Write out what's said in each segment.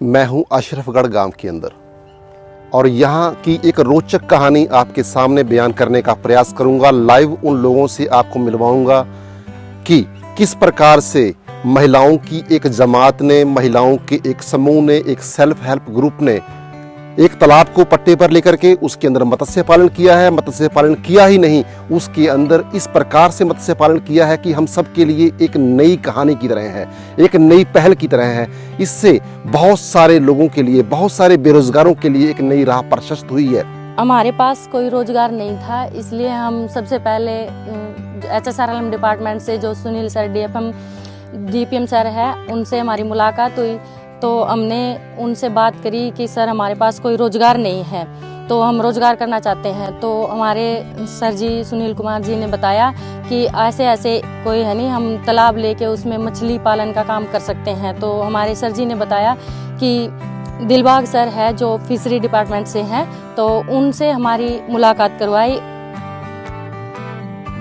मैं हूं अशरफगढ़ गांव के अंदर और यहां की एक रोचक कहानी आपके सामने बयान करने का प्रयास करूंगा। लाइव उन लोगों से आपको मिलवाऊंगा कि किस प्रकार से महिलाओं की एक जमात ने, महिलाओं के एक समूह ने, एक सेल्फ हेल्प ग्रुप ने एक तालाब को पट्टे पर लेकर के उसके अंदर मत्स्य पालन किया है। मत्स्य पालन किया ही नहीं, उसके अंदर इस प्रकार से मत्स्य पालन किया है कि हम सब के लिए एक नई कहानी की तरह है, एक नई पहल की तरह है। इससे बहुत सारे लोगों के लिए, बहुत सारे बेरोजगारों के लिए एक नई राह प्रशस्त हुई है। हमारे पास कोई रोजगार नहीं था, इसलिए हम सबसे पहले HSRLM डिपार्टमेंट से जो सुनील सर DPM सर है, उनसे हमारी मुलाकात हुई। तो हमने उनसे बात करी कि सर हमारे पास कोई रोजगार नहीं है, तो हम रोजगार करना चाहते हैं। तो हमारे सर जी सुनील कुमार जी ने बताया कि ऐसे ऐसे कोई है नहीं, हम तालाब लेके उसमें मछली पालन का काम कर सकते हैं। तो हमारे सर जी ने बताया कि दिलबाग सर है जो फिशरी डिपार्टमेंट से हैं, तो उनसे हमारी मुलाकात करवाई।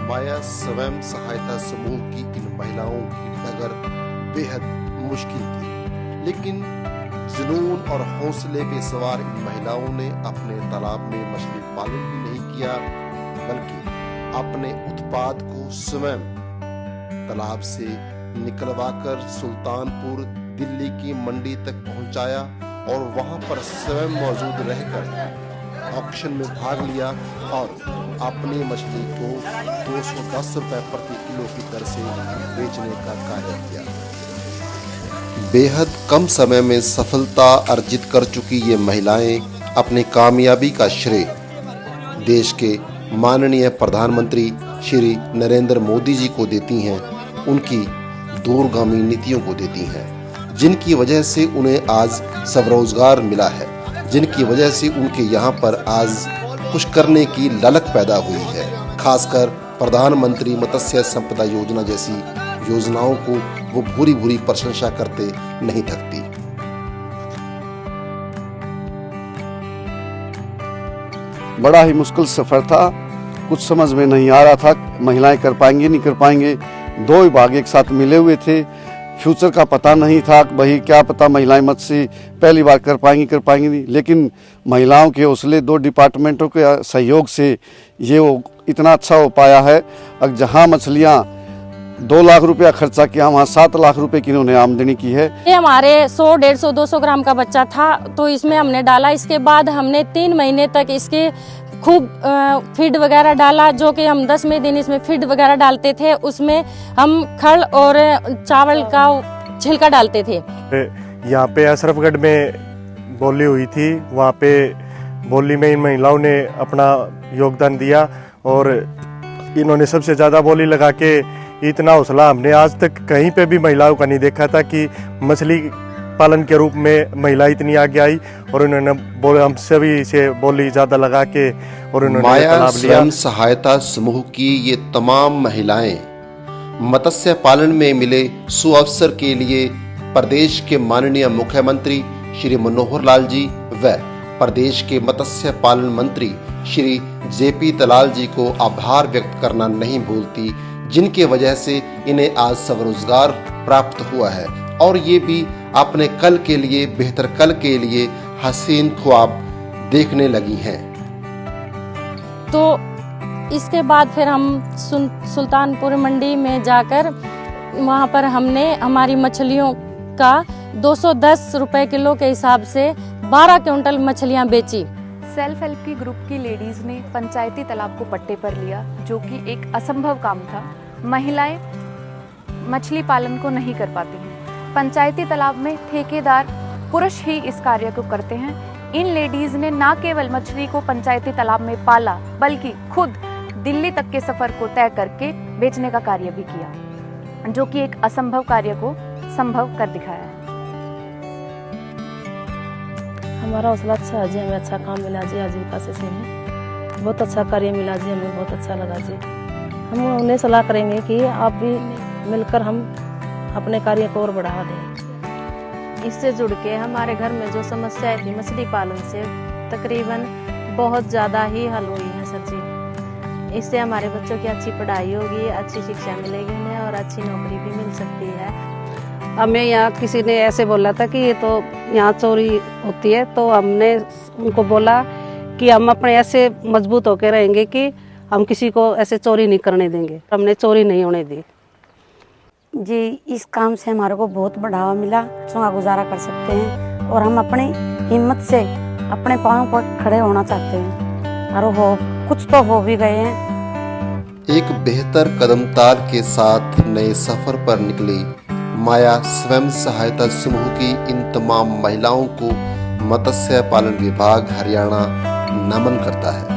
माया स्वयं सहायता समूह की इन महिलाओं की डगर बेहद मुश्किल थी, लेकिन जुनून और हौसले पे सवार इन महिलाओं ने अपने तालाब में मछली पालन ही नहीं किया, बल्कि अपने उत्पाद को स्वयं तालाब से निकलवाकर सुल्तानपुर दिल्ली की मंडी तक पहुंचाया और वहां पर स्वयं मौजूद रहकर ऑक्शन में भाग लिया और अपनी मछली को 210 रुपए प्रति किलो की दर से बेचने का कार्य किया। बेहद कम समय में सफलता अर्जित कर चुकी ये महिलाएं अपनी कामयाबी का श्रेय देश के माननीय प्रधानमंत्री श्री नरेंद्र मोदी जी को देती हैं, उनकी दूरगामी नीतियों को देती हैं, जिनकी वजह से उन्हें आज स्वरोजगार मिला है, जिनकी वजह से उनके यहाँ पर आज कुछ करने की ललक पैदा हुई है। खासकर प्रधानमंत्री मत्स्य संपदा योजना जैसी योजनाओं को वो भूरी भूरी प्रशंसा करते नहीं थकती। बड़ा ही मुश्किल सफर था, कुछ समझ में नहीं आ रहा था महिलाएं कर पाएंगे नहीं कर पाएंगे। दो विभाग एक साथ मिले हुए थे, फ्यूचर का पता नहीं था, वही क्या पता महिलाएं मत्स्य पहली बार कर पाएंगी नहीं। लेकिन महिलाओं के हौसले, दो डिपार्टमेंटों के सहयोग से ये वो इतना अच्छा हो पाया है। अब जहाँ मछलियाँ 2 लाख रुपया खर्चा किया, वहाँ 7 लाख रुपए की इन्होंने आमदनी की है। ये हमारे 100, 150, 200 ग्राम का बच्चा था, तो इसमें हमने डाला। इसके बाद हमने 3 महीने तक इसके खूब फीड वगैरह डाला, जो कि हम 10वें दिन इसमें फीड वगैरह डालते थे। उसमें हम खल और चावल का छिलका डालते थे। यहाँ पे अशरफगढ़ में बोली हुई थी, वहाँ पे बोली में इन महिलाओं ने अपना योगदान दिया और इन्होंने सबसे ज़्यादा बोली लगा के इतना हौसला हमने आज तक कहीं पे भी महिलाओं का नहीं देखा था कि मछली पालन के रूप में महिला इतनी आगे आई। और उन्होंने हम सभी से बोली ज्यादा लगा के और उन्होंने माया स्वयं सहायता समूह की ये तमाम महिलाएं मत्स्य पालन में मिले सुअवसर के लिए प्रदेश के माननीय मुख्यमंत्री श्री मनोहर लाल जी व प्रदेश के मत्स्य पालन मंत्री श्री JP दलाल जी को आभार व्यक्त करना नहीं भूलती, जिनके वजह से इन्हें आज स्वरोजगार प्राप्त हुआ है और ये भी अपने कल के लिए, बेहतर कल के लिए हसीन ख्वाब देखने लगी हैं। तो इसके बाद फिर हम सुल्तानपुर मंडी में जाकर वहाँ पर हमने हमारी मछलियों का 210 रुपए किलो के हिसाब से 12 क्विंटल मछलियाँ बेची। सेल्फ हेल्प की ग्रुप की लेडीज ने पंचायती तालाब को पट्टे पर लिया, जो कि एक असंभव काम था। महिलाएं मछली पालन को नहीं कर पाती हैं। पंचायती तालाब में ठेकेदार पुरुष ही इस कार्य को करते हैं। इन लेडीज ने न केवल मछली को पंचायती तालाब में पाला, बल्कि खुद दिल्ली तक के सफर को तय करके बेचने का कार्य भी किया, जो कि एक असंभव कार्य को संभव कर दिखाया है। हमारा हौसला अच्छा है जी, हमें अच्छा काम मिला जी, आजीविका से हमें बहुत अच्छा कार्य मिला जी, हमें बहुत अच्छा लगा जी। हम उन्हें सलाह करेंगे कि आप भी मिलकर हम अपने कार्य को और बढ़ावा दें। इससे जुड़ के हमारे घर में जो समस्याएं थी मछली पालन से, तकरीबन बहुत ज़्यादा ही हल हुई है सर जी। इससे हमारे बच्चों की अच्छी पढ़ाई होगी, अच्छी शिक्षा मिलेगी उन्हें और अच्छी नौकरी भी मिल सकती है। हमें यहाँ किसी ने ऐसे बोला था कि ये तो यहाँ चोरी होती है, तो हमने उनको बोला कि हम अपने ऐसे मजबूत होकर रहेंगे कि हम किसी को ऐसे चोरी नहीं करने देंगे। हमने चोरी नहीं होने दी जी। इस काम से हमारे को बहुत बढ़ावा मिला, अच्छा गुजारा कर सकते हैं और हम अपनी हिम्मत से अपने पाँव पर खड़े होना चाहते हैं और हो कुछ तो हो भी गए हैं। एक बेहतर कदमताल के साथ नए सफर पर निकली माया स्वयं सहायता समूह की इन तमाम महिलाओं को मत्स्य पालन विभाग हरियाणा नमन करता है।